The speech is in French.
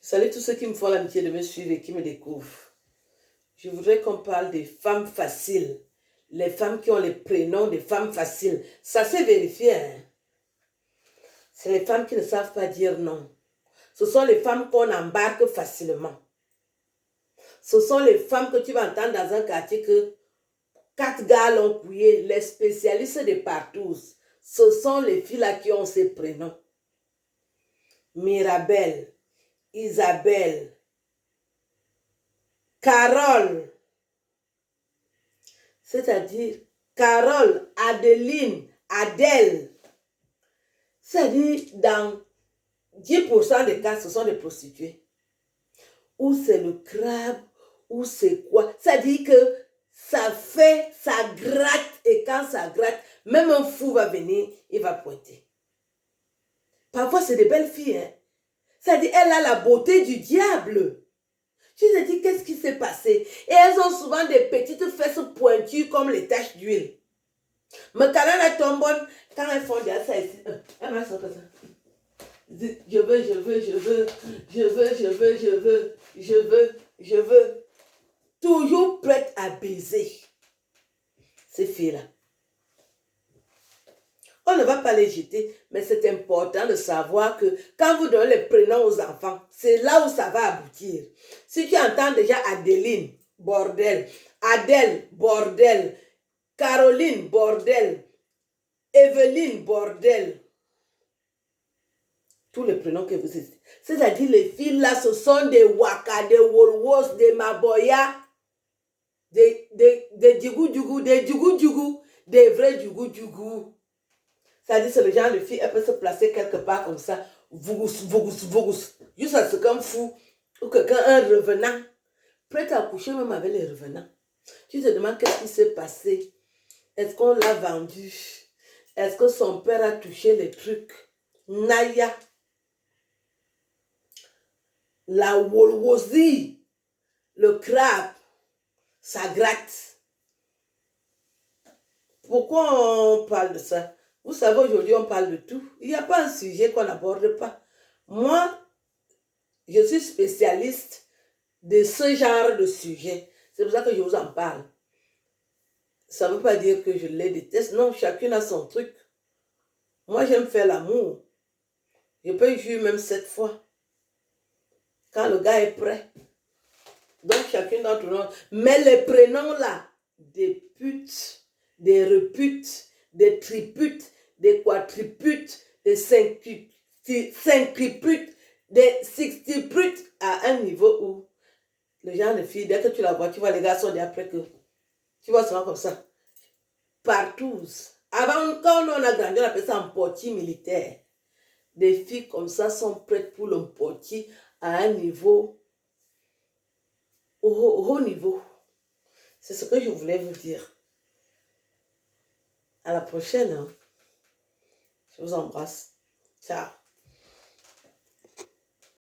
Salut tous ceux qui me font l'amitié de me suivre et qui me découvrent. Je voudrais qu'on parle des femmes faciles. Les femmes qui ont les prénoms des femmes faciles. Ça s'est vérifié. Hein? C'est les femmes qui ne savent pas dire non. Ce sont les femmes qu'on embarque facilement. Ce sont les femmes que tu vas entendre dans un quartier que 4 gars l'ont couillé. Les spécialistes des partout. Ce sont les filles-là qui ont ces prénoms. Mirabelle, Isabelle, Carole, c'est-à-dire Carole, Adeline, Adèle. C'est-à-dire dans 10% des cas, ce sont des prostituées. Ou c'est le crabe, ou c'est quoi. C'est-à-dire que ça fait, ça gratte, et quand ça gratte, même un fou va venir, il va pointer. Parfois, c'est des belles filles. Hein? C'est-à-dire, elle a la beauté du diable. Je te dis, qu'est-ce qui s'est passé? Et elles ont souvent des petites fesses pointues comme les taches d'huile. Mais quand elles tombent, quand elles font déjà ça ici, elles vont sortir ça. Je veux. Toujours prête à baiser. Ces filles-là. On ne va pas les jeter, mais c'est important de savoir que quand vous donnez les prénoms aux enfants, c'est là où ça va aboutir. Si tu entends déjà Adeline, bordel, Adèle, bordel, Caroline, bordel, Evelyne, bordel, tous les prénoms que vous citez. C'est-à-dire les filles là, ce sont des Waka, des Wolwos, des Maboya, des Djougou, des Djougou, des vrais Djougou. C'est-à-dire, c'est le genre de fille, elle peut se placer quelque part comme ça, vougous, juste à ce qu'un fou, ou quelqu'un, un revenant, prêt à coucher même avec les revenants. Tu te demandes qu'est-ce qui s'est passé. Est-ce qu'on l'a vendu? Est-ce que son père a touché les trucs? Naya. La wolwosi, le crabe, ça gratte. Pourquoi on parle de ça? Vous savez, aujourd'hui, on parle de tout. Il n'y a pas un sujet qu'on n'aborde pas. Moi, je suis spécialiste de ce genre de sujet. C'est pour ça que je vous en parle. Ça ne veut pas dire que je les déteste. Non, chacune a son truc. Moi, j'aime faire l'amour. Je peux jouer même 7 fois. Quand le gars est prêt. Donc, chacune d'entre nous. Mais les prénoms là, des putes, des reputes, des triputes, des quadriputes, des cinquiputes, des sextiputes, à un niveau où le genre de fille, dès que tu la vois, tu vois les gars sont déjà prêts que tu vois souvent comme ça. Partout. Avant, quand on a grandi, on appelait ça un portier militaire. Des filles comme ça sont prêtes pour le portier à un niveau, au haut niveau. C'est ce que je voulais vous dire. À la prochaine. Hein. Je vous embrasse. Ciao.